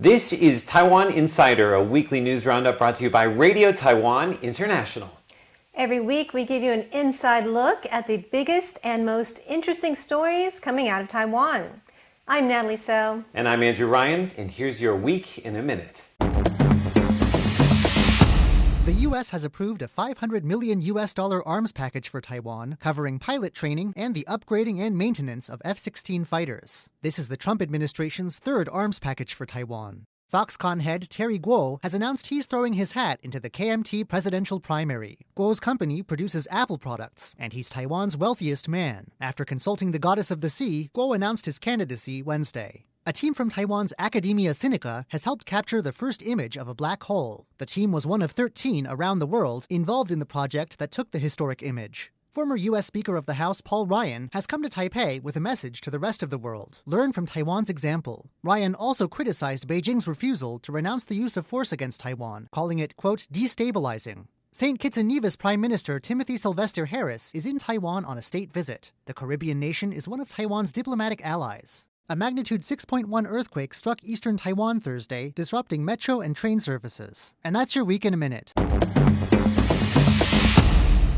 This is Taiwan Insider, a weekly news roundup brought to you by Radio Taiwan International. Every week we give you an inside look at the biggest and most interesting stories coming out of Taiwan. I'm Natalie So. And I'm Andrew Ryan, and here's your week in a minute. The U.S. has approved a $500 million arms package for Taiwan, covering pilot training and the upgrading and maintenance of F-16 fighters. This is the Trump administration's third arms package for Taiwan. Foxconn head Terry Kuo has announced he's throwing his hat into the KMT presidential primary. Kuo's company produces Apple products, and he's Taiwan's wealthiest man. After consulting the goddess of the sea, Kuo announced his candidacy Wednesday. A team from Taiwan's Academia Sinica has helped capture the first image of a black hole. The team was one of 13 around the world involved in the project that took the historic image. Former U.S. Speaker of the House Paul Ryan has come to Taipei with a message to the rest of the world. Learn from Taiwan's example. Ryan also criticized Beijing's refusal to renounce the use of force against Taiwan, calling it, quote, destabilizing. St. Kitts and Nevis Prime Minister Timothy Sylvester Harris is in Taiwan on a state visit. The Caribbean nation is one of Taiwan's diplomatic allies. A magnitude 6.1 earthquake struck eastern Taiwan Thursday, disrupting metro and train services. And that's your week in a minute.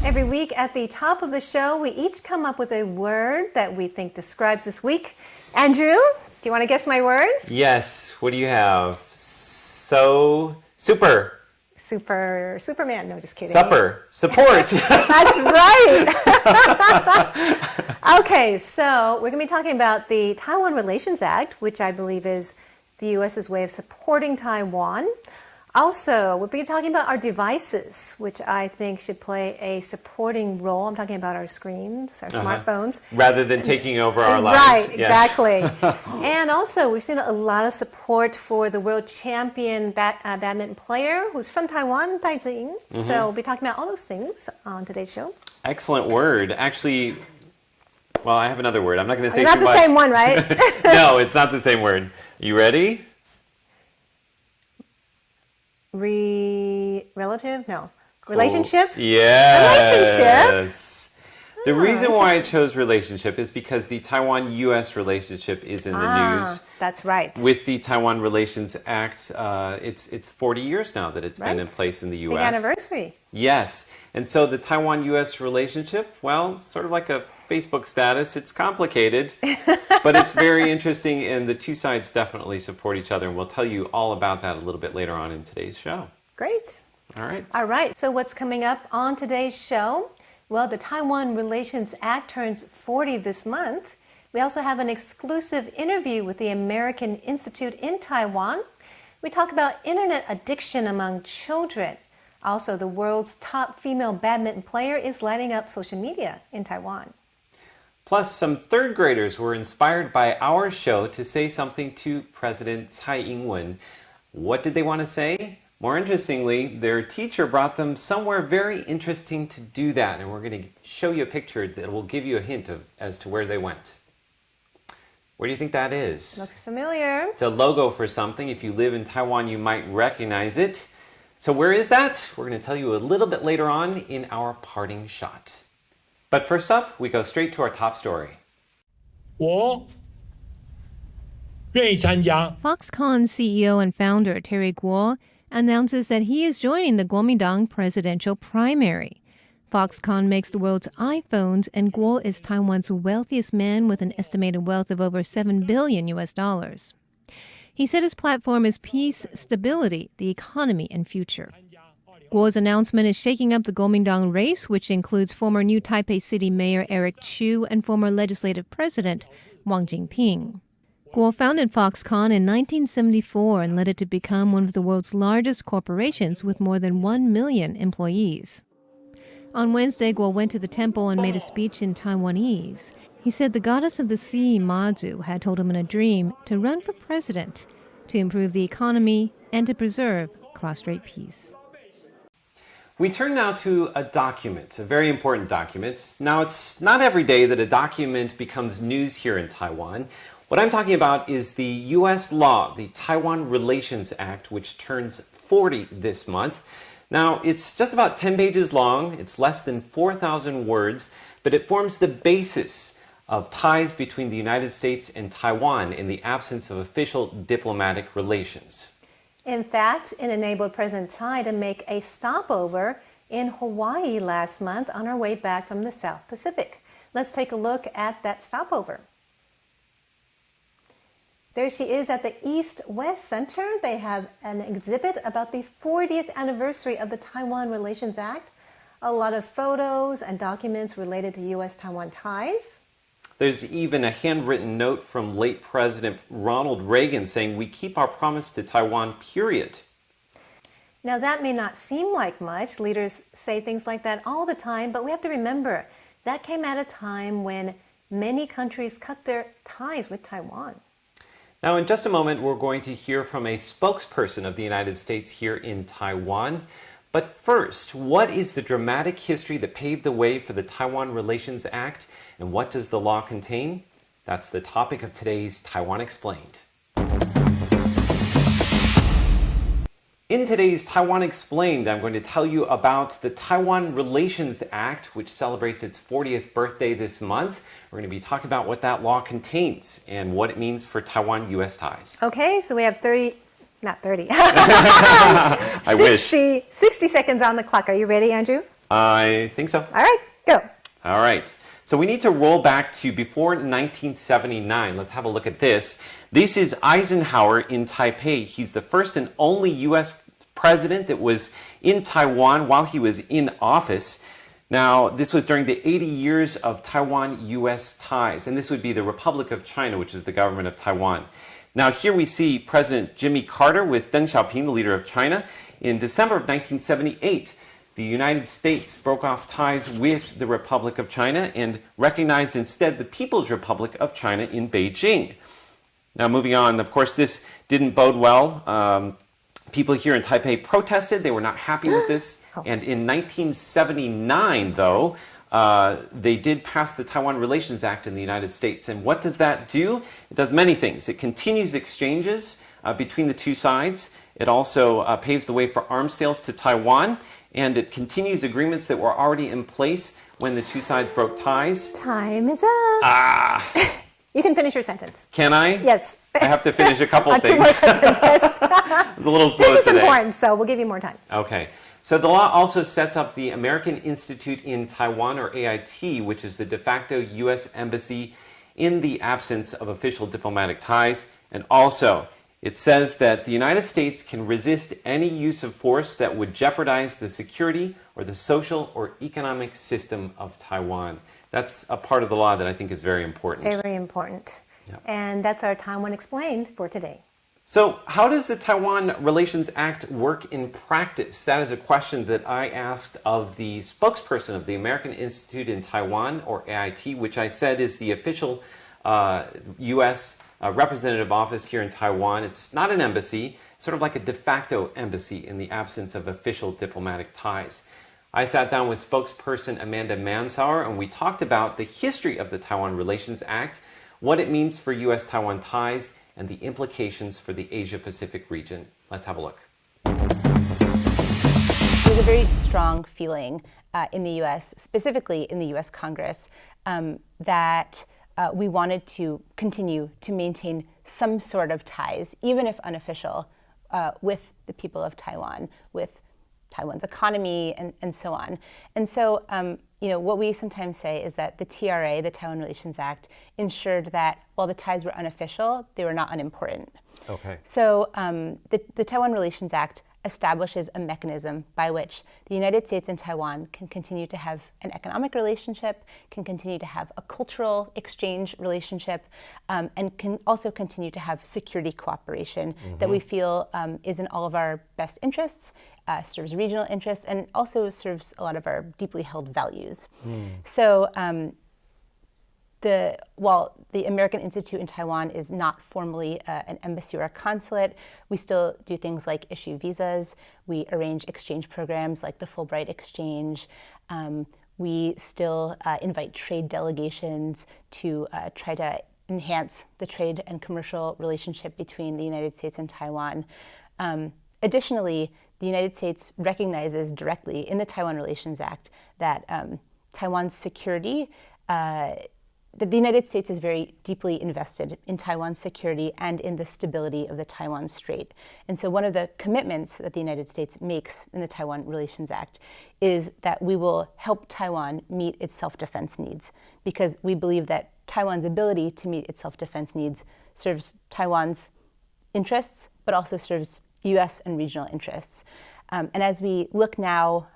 Every week at the top of the show, we each come up with a word that we think describes this week. Andrew, do you want to guess my word? Yes, what do you have? Superman. No, just kidding. Support. That's right. Okay, so we're going to be talking about the Taiwan Relations Act, which I believe is the U.S.'s way of supporting Taiwan. Also, we'll be talking about our devices, which I think should play a supporting role. I'm talking about our screens, our smartphones. Rather than taking over our lives. Right, exactly. And also, we've seen a lot of support for the world champion badminton player who's from Taiwan, Tzu-ying. So we'll be talking about all those things on today's show. Excellent word. Actually, well, I have another word. I'm not going to say Not too the much. same one, right? No, it's not the same word. You ready? Relative? No. Relationship? Yes. Relationship? The reason why I chose relationship is because the Taiwan-U.S. relationship is in the news. That's right. With the Taiwan Relations Act, it's 40 years now that it's been in place in the U.S. Big anniversary. Yes. And so the Taiwan-U.S. relationship, well, sort of like a Facebook status. It's complicated, but it's very interesting, and the two sides definitely support each other, and we'll tell you all about that a little bit later on in today's show. Great. All right. All right, so what's coming up on today's show? Well, the Taiwan Relations Act turns 40 this month. We also have an exclusive interview with the American Institute in Taiwan. We talk about internet addiction among children. Also, the world's top female badminton player is lighting up social media in Taiwan. Plus, some third graders were inspired by our show to say something to President Tsai Ing-wen. What did they want to say? More interestingly, their teacher brought them somewhere very interesting to do that, and we're going to show you a picture that will give you a hint as to where they went. Where do you think that is? Looks familiar. It's a logo for something. If you live in Taiwan, you might recognize it. So where is that? We're going to tell you a little bit later on in our parting shot. But first up, we go straight to our top story. Foxconn CEO and founder Terry Kuo announces that he is joining the Kuomintang presidential primary. Foxconn makes the world's iPhones, and Kuo is Taiwan's wealthiest man with an estimated wealth of over $7 billion. He said his platform is peace, stability, the economy, and future. Kuo's announcement is shaking up the Kuomintang race, which includes former New Taipei City Mayor Eric Chu and former legislative president Wang Jingping. Kuo founded Foxconn in 1974 and led it to become one of the world's largest corporations with more than 1 million employees. On Wednesday, Kuo went to the temple and made a speech in Taiwanese. He said the goddess of the sea, Ma'zu, had told him in a dream to run for president, to improve the economy, and to preserve cross-strait peace. We turn now to a document, a very important document. Now, it's not every day that a document becomes news here in Taiwan. What I'm talking about is the U.S. law, the Taiwan Relations Act, which turns 40 this month. Now, it's just about 10 pages long. It's less than 4,000 words, but it forms the basis of ties between the United States and Taiwan in the absence of official diplomatic relations. In fact, it enabled President Tsai to make a stopover in Hawaii last month on her way back from the South Pacific. Let's take a look at that stopover. There she is at the East-West Center. They have an exhibit about the 40th anniversary of the Taiwan Relations Act. A lot of photos and documents related to US-Taiwan ties. There's even a handwritten note from late President Ronald Reagan saying, "We keep our promise to Taiwan, period." Now that may not seem like much. Leaders say things like that all the time, but we have to remember that came at a time when many countries cut their ties with Taiwan. Now, in just a moment, we're going to hear from a spokesperson of the United States here in Taiwan. But first, what is the dramatic history that paved the way for the Taiwan Relations Act, and what does the law contain? That's the topic of today's Taiwan Explained. In today's Taiwan Explained, I'm going to tell you about the Taiwan Relations Act, which celebrates its 40th birthday this month. We're going to be talking about what that law contains and what it means for Taiwan-U.S. ties. Okay, so we have 60 seconds on the clock. Are you ready, Andrew? I think so. All right, go. All right. So we need to roll back to before 1979. Let's have a look at this. This is Eisenhower in Taipei. He's the first and only U.S. president that was in Taiwan while he was in office. Now, this was during the 80 years of Taiwan-U.S. ties, and this would be the Republic of China, which is the government of Taiwan. Now, here we see President Jimmy Carter with Deng Xiaoping, the leader of China. In December of 1978, the United States broke off ties with the Republic of China and recognized instead the People's Republic of China in Beijing. Now, moving on, of course, this didn't bode well. People here in Taipei protested. They were not happy with this. And in 1979, though, they did pass the Taiwan Relations Act in the United States. And what does that do? It does many things. It continues exchanges between the two sides. It also paves the way for arms sales to Taiwan. And it continues agreements that were already in place when the two sides broke ties. Time is up. You can finish your sentence. Can I? Yes. I have to finish a couple On things. 2 more sentences. It was a little slow This is today. important, so we'll give you more time. Okay. So the law also sets up the American Institute in Taiwan, or AIT, which is the de facto U.S. embassy in the absence of official diplomatic ties. And also, it says that the United States can resist any use of force that would jeopardize the security or the social or economic system of Taiwan. That's a part of the law that I think is very important. Very important. Yep. And that's our Taiwan Explained for today. So how does the Taiwan Relations Act work in practice? That is a question that I asked of the spokesperson of the American Institute in Taiwan, or AIT, which I said is the official U.S. Representative office here in Taiwan. It's not an embassy, sort of like a de facto embassy in the absence of official diplomatic ties. I sat down with spokesperson Amanda Mansauer, and we talked about the history of the Taiwan Relations Act, what it means for U.S.-Taiwan ties, and the implications for the Asia-Pacific region. Let's have a look. There's a very strong feeling in the U.S., specifically in the U.S. Congress, that we wanted to continue to maintain some sort of ties, even if unofficial, with the people of Taiwan, with Taiwan's economy, and so on. And so, what we sometimes say is that the TRA, the Taiwan Relations Act, ensured that while the ties were unofficial, they were not unimportant. Okay. So the Taiwan Relations Act establishes a mechanism by which the United States and Taiwan can continue to have an economic relationship, can continue to have a cultural exchange relationship, and can also continue to have security cooperation that we feel is in all of our best interests, serves regional interests, and also serves a lot of our deeply held values. So while the American Institute in Taiwan is not formally an embassy or a consulate, we still do things like issue visas. We arrange exchange programs like the Fulbright Exchange. We still invite trade delegations to try to enhance the trade and commercial relationship between the United States and Taiwan. Additionally, the United States recognizes directly in the Taiwan Relations Act that Taiwan's security that the United States is very deeply invested in Taiwan's security and in the stability of the Taiwan Strait. And so one of the commitments that the United States makes in the Taiwan Relations Act is that we will help Taiwan meet its self-defense needs, because we believe that Taiwan's ability to meet its self-defense needs serves Taiwan's interests, but also serves US and regional interests. And as we look now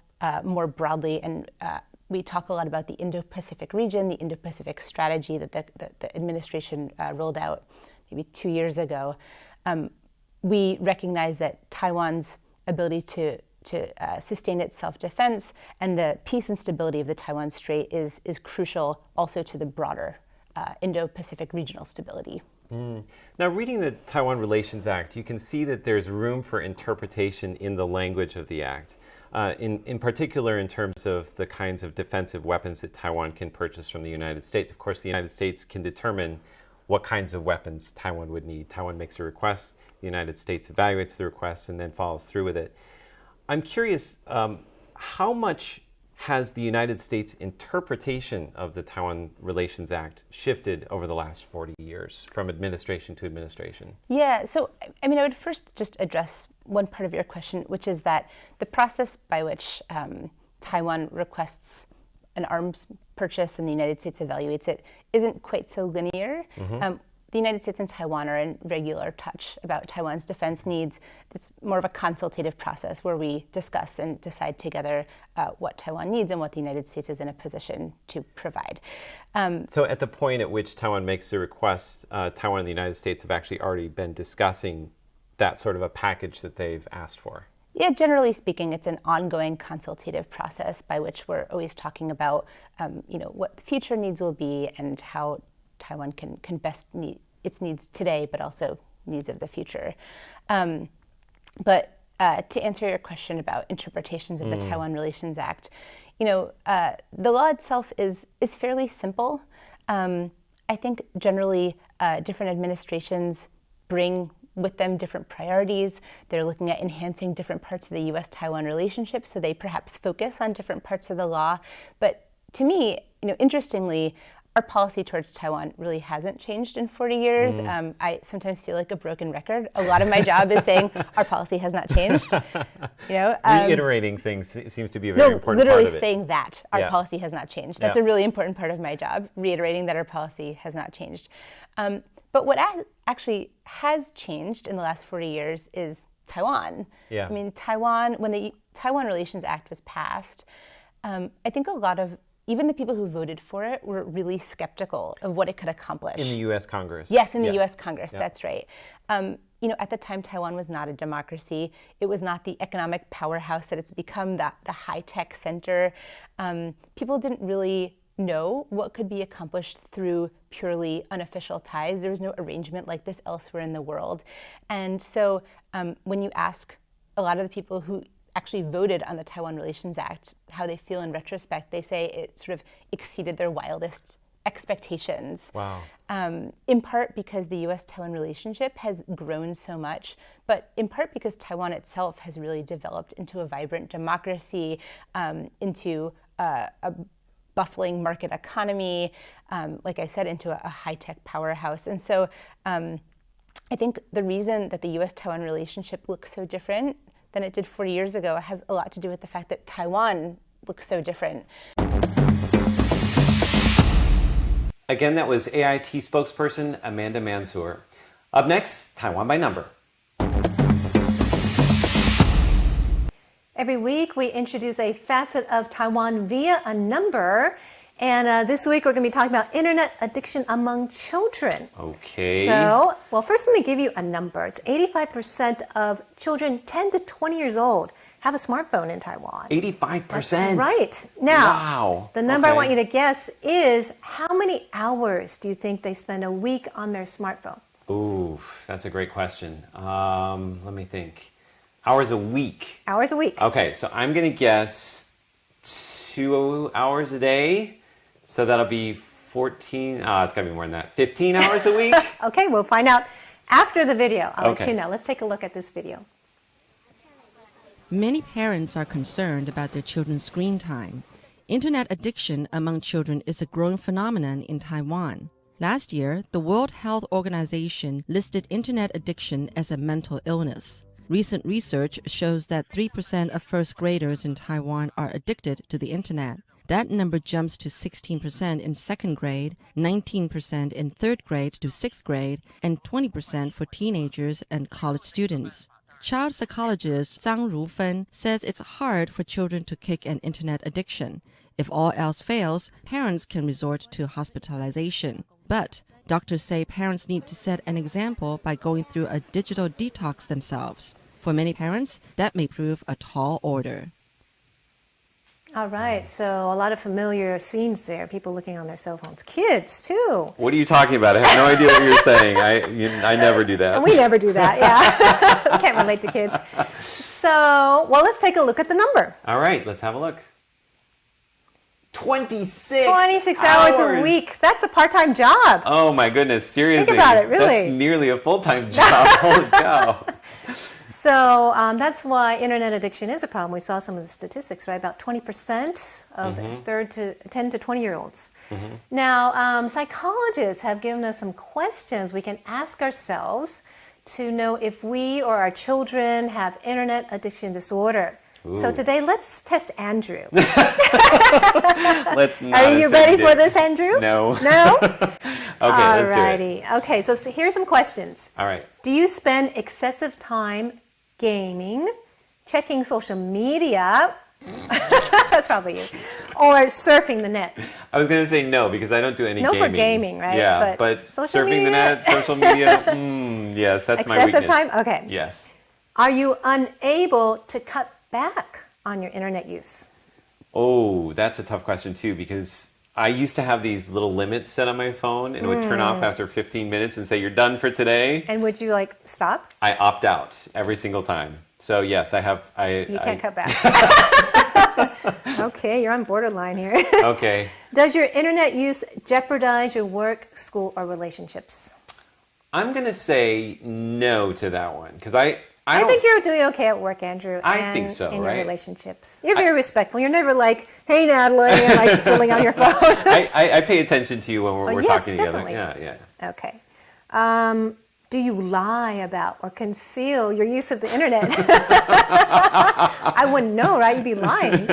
more broadly, and we talk a lot about the Indo-Pacific region, the Indo-Pacific strategy that the administration rolled out maybe 2 years ago, we recognize that Taiwan's ability to sustain its self-defense and the peace and stability of the Taiwan Strait is crucial also to the broader Indo-Pacific regional stability. Now, reading the Taiwan Relations Act, you can see that there's room for interpretation in the language of the act. In particular, in terms of the kinds of defensive weapons that Taiwan can purchase from the United States. Of course, the United States can determine what kinds of weapons Taiwan would need. Taiwan makes a request, the United States evaluates the request, and then follows through with it. I'm curious, how much has the United States interpretation of the Taiwan Relations Act shifted over the last 40 years from administration to administration? Yeah, so I mean, I would first just address one part of your question, which is that the process by which Taiwan requests an arms purchase and the United States evaluates it isn't quite so linear. The United States and Taiwan are in regular touch about Taiwan's defense needs. It's more of a consultative process where we discuss and decide together what Taiwan needs and what the United States is in a position to provide. So at the point at which Taiwan makes the request, Taiwan and the United States have actually already been discussing that sort of a package that they've asked for. Yeah, generally speaking, it's an ongoing consultative process by which we're always talking about what the future needs will be and how Taiwan can best meet its needs today, but also needs of the future. But to answer your question about interpretations of the Taiwan Relations Act, the law itself is fairly simple. I think generally different administrations bring with them different priorities. They're looking at enhancing different parts of the US-Taiwan relationship, so they perhaps focus on different parts of the law. But to me, interestingly, our policy towards Taiwan really hasn't changed in 40 years. I sometimes feel like a broken record. A lot of my job is saying our policy has not changed. Reiterating things seems to be a very important part of it. Literally saying that our policy has not changed. That's a really important part of my job, reiterating that our policy has not changed. But what actually has changed in the last 40 years is Taiwan. Yeah. I mean, Taiwan, when the Taiwan Relations Act was passed, I think a lot of even the people who voted for it were really skeptical of what it could accomplish. In the U.S. Congress. Yes, in the U.S. Congress, that's right. At the time, Taiwan was not a democracy. It was not the economic powerhouse that it's become, the high-tech center. People didn't really know what could be accomplished through purely unofficial ties. There was no arrangement like this elsewhere in the world. And so when you ask a lot of the people who actually voted on the Taiwan Relations Act, how they feel in retrospect, they say it sort of exceeded their wildest expectations. Wow. In part because the US-Taiwan relationship has grown so much, but in part because Taiwan itself has really developed into a vibrant democracy, into a bustling market economy, like I said, into a high-tech powerhouse. And so I think the reason that the US-Taiwan relationship looks so different than it did 40 years ago has a lot to do with the fact that Taiwan looks so different. Again, that was AIT spokesperson Amanda Mansour. Up next, Taiwan by Number. Every week we introduce a facet of Taiwan via a number. And this week we're going to be talking about internet addiction among children. Okay. So, well, first let me give you a number. It's 85% of children 10 to 20 years old have a smartphone in Taiwan. 85%? That's right. Now, wow. The number I want you to guess is how many hours do you think they spend a week on their smartphone? Ooh, that's a great question. Let me think. Hours a week. Hours a week. Okay, so I'm going to guess 2 hours a day. So that'll be 14, it's got to be more than that, 15 hours a week? Okay, we'll find out after the video. I'll let Okay. you know. Let's take a look at this video. Many parents are concerned about their children's screen time. Internet addiction among children is a growing phenomenon in Taiwan. Last year, the World Health Organization listed internet addiction as a mental illness. Recent research shows that 3% of first graders in Taiwan are addicted to the internet. That number jumps to 16% in second grade, 19% in third grade to sixth grade, and 20% for teenagers and college students. Child psychologist Zhang Rufen says it's hard for children to kick an internet addiction. If all else fails, parents can resort to hospitalization. But doctors say parents need to set an example by going through a digital detox themselves. For many parents, that may prove a tall order. All right, so a lot of familiar scenes there, people looking on their cell phones. Kids, too. What are you talking about? I have no idea what you're saying. I never do that. We never do that, yeah. We can't relate to kids. So, well, let's take a look at the number. All right, let's have a look. 26 hours a week. That's a part-time job. Oh my goodness, seriously. Think about it, really. That's nearly a full-time job. Holy cow. So that's why internet addiction is a problem. We saw some of the statistics, right? About 20% of 10 to 20-year-olds. Now, psychologists have given us some questions we can ask ourselves to know if we or our children have internet addiction disorder. Ooh. So today, let's test Andrew. Let's not. Are you ready for this, Andrew? No. No? Okay, let's do it. Okay, so here's some questions. All right. Do you spend excessive time gaming, checking social media? That's probably you. Or surfing the net? I was going to say no, because I don't do any no gaming. No for gaming, right? Yeah, but surfing the net, social media, yes, that's my weakness. Excessive time? Okay. Yes. Are you unable to cut back on your internet use? Oh, that's a tough question too, because I used to have these little limits set on my phone, and it would turn off after 15 minutes and say, you're done for today. And would you stop? I opt out every single time. So yes, I have. You can't cut back. Okay, you're on borderline here. Okay. Does your internet use jeopardize your work, school, or relationships? I'm going to say no to that one, because I think you're doing okay at work, Andrew. I think so, in right? your relationships. You're very respectful. You're never like, hey, Natalie, and filling on your phone. I pay attention to you when we're talking definitely. together. Yeah. Okay. Do you lie about or conceal your use of the internet? I wouldn't know, right? You'd be lying.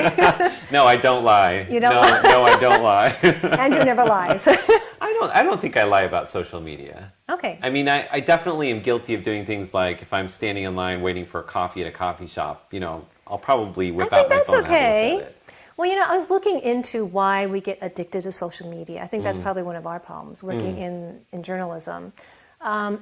No, I don't lie. You don't? No, I don't lie. Andrew never lies. I don't think I lie about social media. Okay. I mean, I definitely am guilty of doing things like if I'm standing in line waiting for a coffee at a coffee shop, I'll probably whip out my phone and have a look at it. Well, I was looking into why we get addicted to social media. I think that's probably one of our problems working in journalism.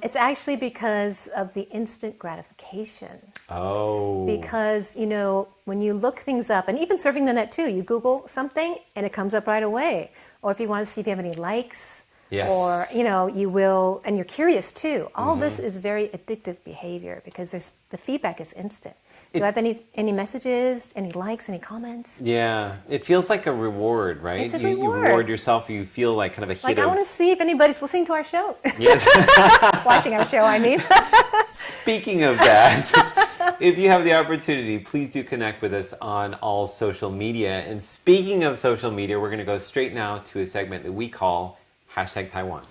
It's actually because of the instant gratification. Oh. Because, when you look things up, and even surfing the net too, you Google something and it comes up right away. Or if you want to see if you have any likes, yes. Or, you will, and you're curious too. All this is very addictive behavior because the feedback is instant. Do you have any messages, any likes, any comments? Yeah, it feels like a reward, right? It's a you reward. You reward yourself, you feel like kind of a hit I want to see if anybody's listening to our show. Yes. Watching our show, I mean. Speaking of that, if you have the opportunity, please do connect with us on all social media. And speaking of social media, we're going to go straight now to a segment that we call #Taiwan.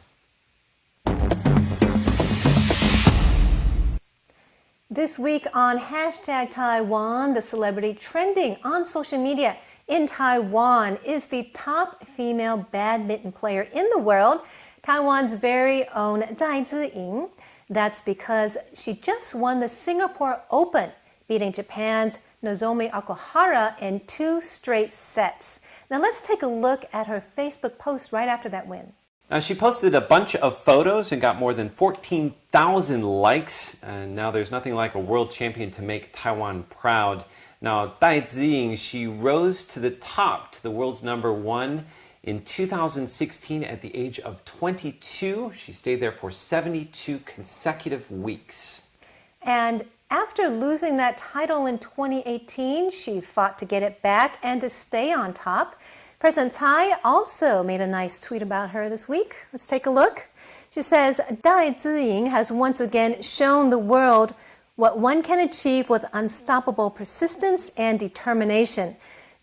This week on #Taiwan, the celebrity trending on social media in Taiwan is the top female badminton player in the world, Taiwan's very own Tzu-ying. That's because she just won the Singapore Open, beating Japan's Nozomi Okuhara in 2 straight sets. Now let's take a look at her Facebook post right after that win. Now, she posted a bunch of photos and got more than 14,000 likes. And now there's nothing like a world champion to make Taiwan proud. Now, Tzu-ying, she rose to the top, to the world's #1 in 2016 at the age of 22. She stayed there for 72 consecutive weeks. And after losing that title in 2018, she fought to get it back and to stay on top. President Tsai also made a nice tweet about her this week. Let's take a look. She says, Tzu-ying has once again shown the world what one can achieve with unstoppable persistence and determination.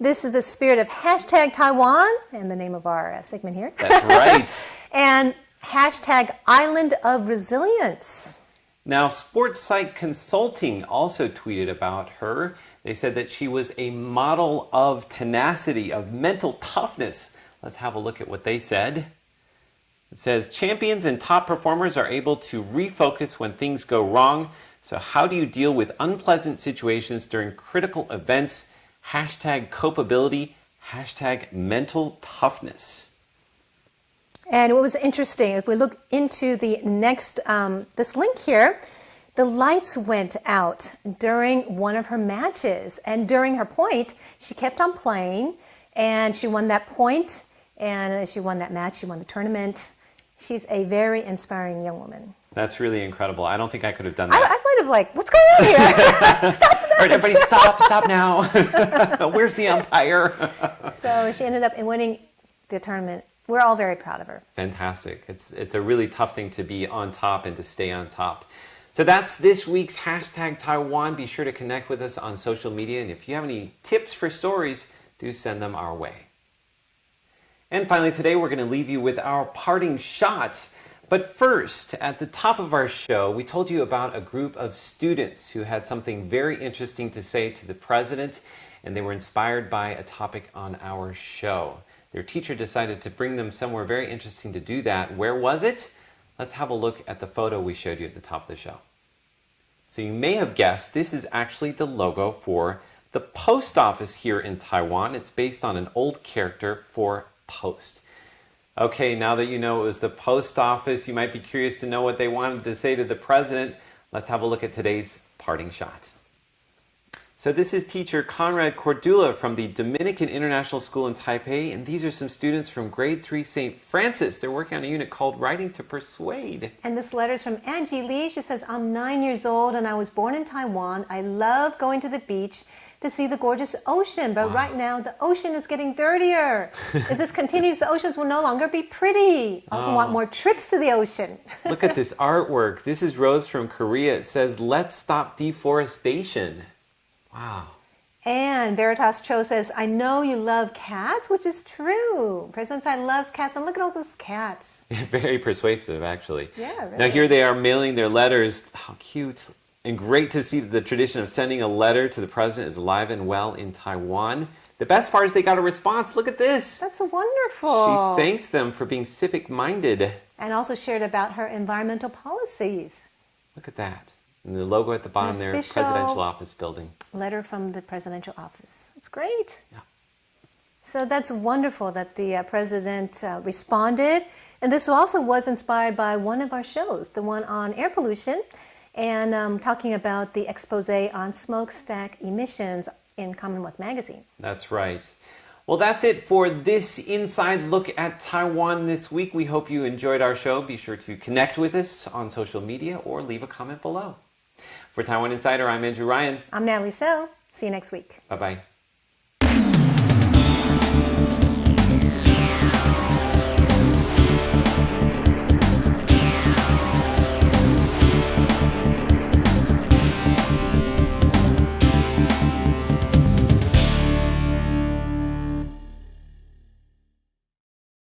This is the spirit of hashtag Taiwan, and the name of our segment here. That's right. And hashtag Island of Resilience. Now, Sports Site Consulting also tweeted about her. They said that she was a model of tenacity, of mental toughness. Let's have a look at what they said. It says, champions and top performers are able to refocus when things go wrong. So how do you deal with unpleasant situations during critical events? Hashtag copeability, hashtag mental toughness. And what was interesting, if we look into the next, this link here, the lights went out during one of her matches. And during her point, she kept on playing, and she won that point, and she won that match, she won the tournament. She's a very inspiring young woman. That's really incredible. I don't think I could have done that. I might have like, what's going on here? Stop the match. All right, everybody stop now. Where's the umpire? So she ended up winning the tournament. We're all very proud of her. Fantastic. It's a really tough thing to be on top and to stay on top. So that's this week's hashtag Taiwan. Be sure to connect with us on social media. And if you have any tips for stories, do send them our way. And finally, today we're going to leave you with our parting shot. But first, at the top of our show, we told you about a group of students who had something very interesting to say to the president, and they were inspired by a topic on our show. Their teacher decided to bring them somewhere very interesting to do that. Where was it? Let's have a look at the photo we showed you at the top of the show. So you may have guessed this is actually the logo for the post office here in Taiwan. It's based on an old character for post. Okay, now that you know it was the post office, you might be curious to know what they wanted to say to the president. Let's have a look at today's parting shot. So this is teacher Conrad Cordula from the Dominican International School in Taipei, and these are some students from grade 3 St. Francis. They're working on a unit called Writing to Persuade. And this letter is from Angie Lee. She says, I'm 9 years old and I was born in Taiwan. I love going to the beach to see the gorgeous ocean, but right now the ocean is getting dirtier. If this continues, the oceans will no longer be pretty. I also want more trips to the ocean. Look at this artwork. This is Rose from Korea. It says, let's stop deforestation. Wow. And Veritas Cho says, I know you love cats, which is true. President Tsai loves cats, and look at all those cats. Very persuasive, actually. Yeah, really. Now here they are mailing their letters. How cute. And great to see that the tradition of sending a letter to the president is alive and well in Taiwan. The best part is they got a response. Look at this. That's wonderful. She thanks them for being civic-minded. And also shared about her environmental policies. Look at that. And the logo at the bottom there, presidential office building. Letter from the presidential office. It's great. Yeah. So that's wonderful that the president responded. And this also was inspired by one of our shows, the one on air pollution, and talking about the expose on smokestack emissions in Commonwealth Magazine. That's right. Well, that's it for this Inside Look at Taiwan this week. We hope you enjoyed our show. Be sure to connect with us on social media or leave a comment below. For Taiwan Insider, I'm Andrew Ryan. I'm Natalie So. See you next week. Bye-bye.